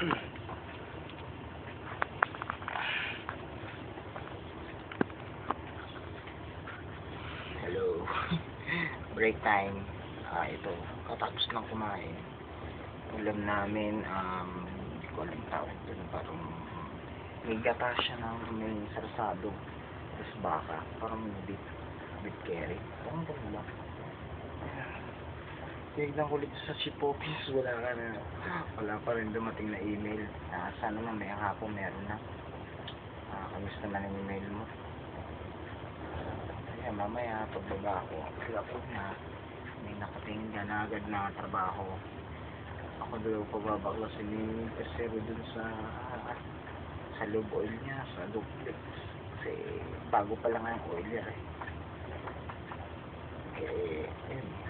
Hello. Break time. Ito. Katapos ng kumain. Ulam namin, hindi ko alam tawag doon. Parang may gata siya ng may sarsado. Tapos baka. Parang beef curry. Parang ganun ba? Tinignan ko ulit sa Shipoffice. Wala pa rin dumating na email. Sana mamaya hapon meron na. Kamusta naman ang email mo? Kaya mamaya pagbaba ko, upload na. May nakatingin ka na agad na trabaho. Ako doon pababakla si Mimi kasi doon sa lube oil niya, sa duplex. Kasi bago pa lang ang oiler eh. Kaya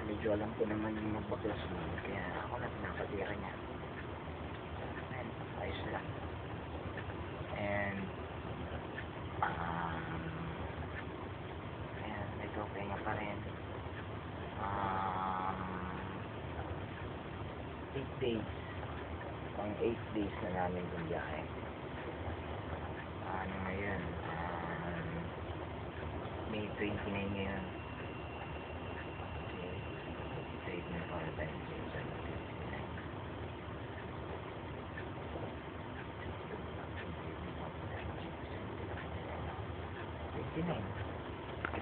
medyo alam ko naman yung magbaklas mo. Kaya ako na pinapatira niya. Ayan, ayos lang. And ayan, ito pahinga pa rin. 8 days. Pang 8 days na namin yung biyahe. Ngayon? May 29 ngayon. Trade na para tayo sa 29.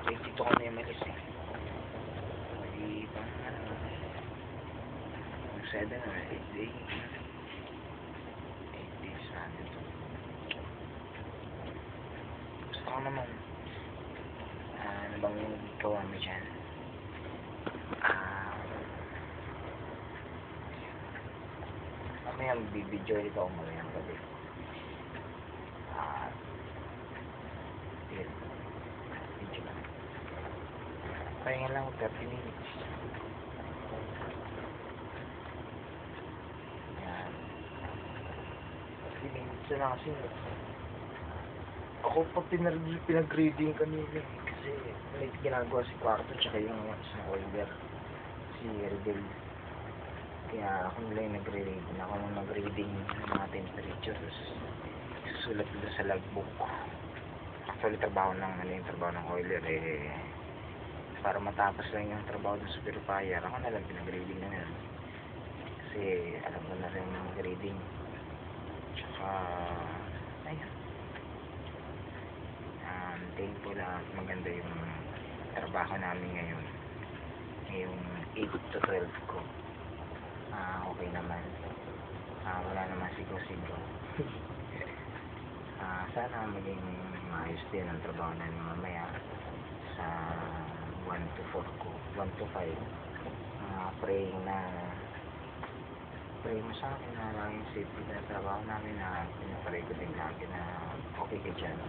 22 ko na yung malis eh. Hindi pang 7 or 8 days. 8 days na dito. Gusto ko naman. Ano bang gawa mo dyan? Mamaya magbibideo ulit ako mamayang gabi. Video lang. Pahinga lang 30 minutes. Ayan. 30 minutes na lang kasi. Ako pa pinag-reading kanina kasi may ginagawa si Kwarto tsaka yung isang oiler si Rebel. Kaya ako nila yung nagre-reading. Ako nang nag-reading ng mga temperature. Susulat nila sa logbook. Actually, trabaho ng oiler eh. Para matapos lang yung trabaho ng sa purifier. Ako na lang pinag-reading na yun. Kasi alam ko na rin mag-reading. Tsaka, ayun. Thankful at maganda yung trabaho namin ngayon. Yung 8 to 12 ko. Okay naman. Wala naman sigaw-sigaw. Sana maging maayos din ang trabaho namin mamaya sa 1 to 4 ko. 1 to 5. Praying mo sa akin na laging safety na trabaho namin na pinaparay ko din lagi na okay ka dyan.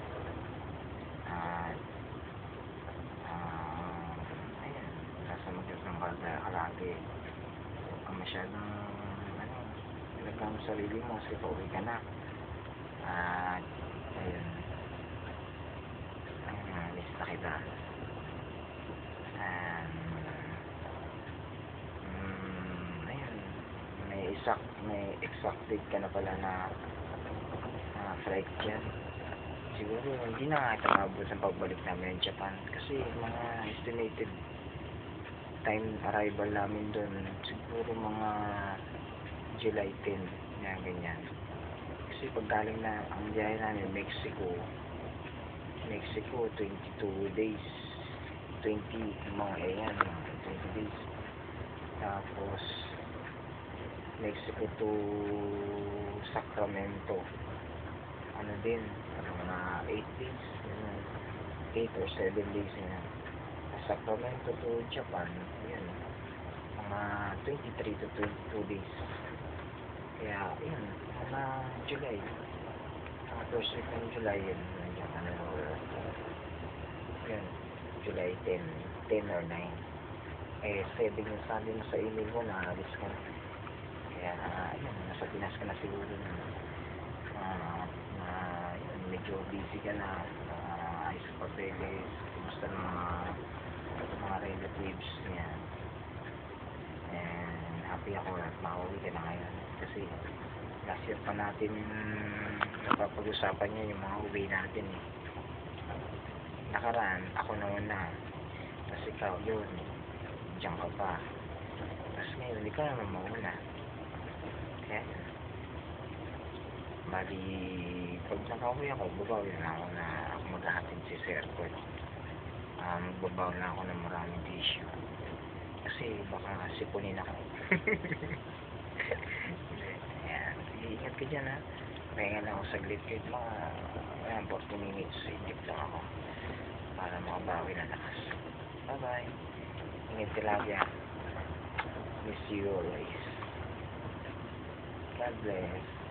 Ayan, nasa magandang kalagi. Huwag ka masyadong ilagay mo sarili mo kasi pauwi ka na. Ayun, lista kita. Ayun, may exact date ka na pala na flight dyan. Siguro hindi na ito maabot ang pagbalik namin ng Japan kasi mga estimated time arrival namin doon siguro mga July 10 na ganyan. Kasi pag galing na ang biyahe namin Mexico 22 days 20 mga 20 days. Tapos Mexico to Sacramento din mga 8 days 8 or 7 days na Sacramento to Japan yun mga 23 to 22 days. Kaya yun mga July first week ng July yun yun July 10 or 9 sabi mo sa email mo na alis ka na. Kaya yun nasa Pinas ka na siguro yun medyo busy ka na ayos sa papeles kumusta ng mga relatives niya and happy ako at makauwi ka na ngayon kasi last year pa natin napapag-usapan niya yung mga uwi natin eh. Nakaraan, ako nauna. Tapos ikaw yun, diyan ka pa. Tapos ngayon, ikaw naman mauna. Kaya, bali, pag nakauwi ako, babawi na ako na ako maghahatid si Sir Kurt. Magbabaw na ako ng maraming tissue. Kasi baka sipunin ako. Ayan, iingat ka dyan ha. Pahinga lang ako saglit kahit mga 40 minutes. Inject lang ako para makabawi na lakas. Bye bye. Ingat ka lagi ha. Miss you always. God bless.